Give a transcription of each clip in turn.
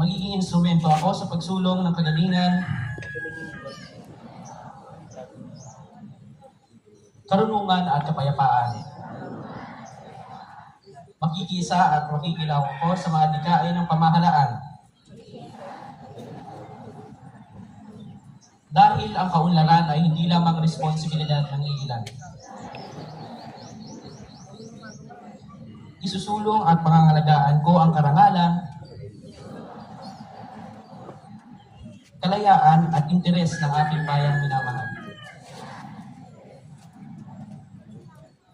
magiging instrumento ako sa pagsulong ng kagalingan, karunungan at kapayapaan. Makikisa at makikilaw ako sa mga adhikain ng pamahalaan. Dahil ang kaunlaran ay hindi lamang responsibilidad ng ilan. Isusulong at pangangalagaan ko ang karangalan, kalayaan at interes ng ating bayang minamahal.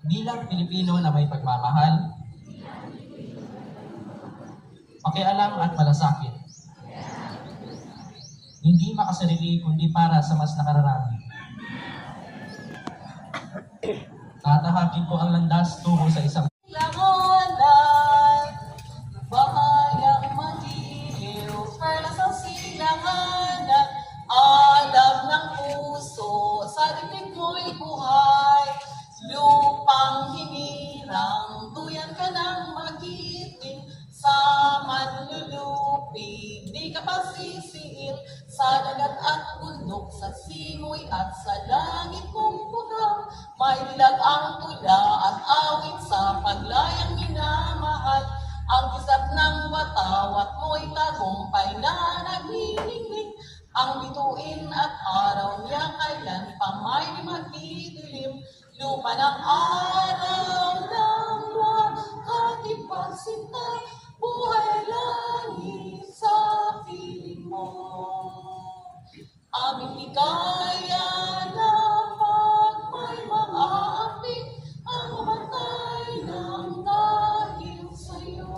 Bilang Pilipino na may pagmamahal, pakialam at malasakit, hindi makasarili kundi para sa mas nakararami. Tatahakin ko ang landas tungo sa isang silanganan, bahayang magiliw, perla sa silanganan, alam ng puso, sa dibdib mo'y buhay, lupang hinirang, tuyan ka ng magiting, sa manlulupig, di ka pa sisiil, sa dagat at bundok, sa simoy at sa langit mong pugaw, may dilag ang tula at awit sa paglayang minamahal, ang kisap ng watawat mo'y tagumpay na naglilingling, ang bituin at araw niya kailan pa may magdidilim, lupa ng araw ng buwan, katipag sinta, buhay langit sa piling mo. Aming hikaya na pag may maaapit, ang mamatay ng dahil sa'yo.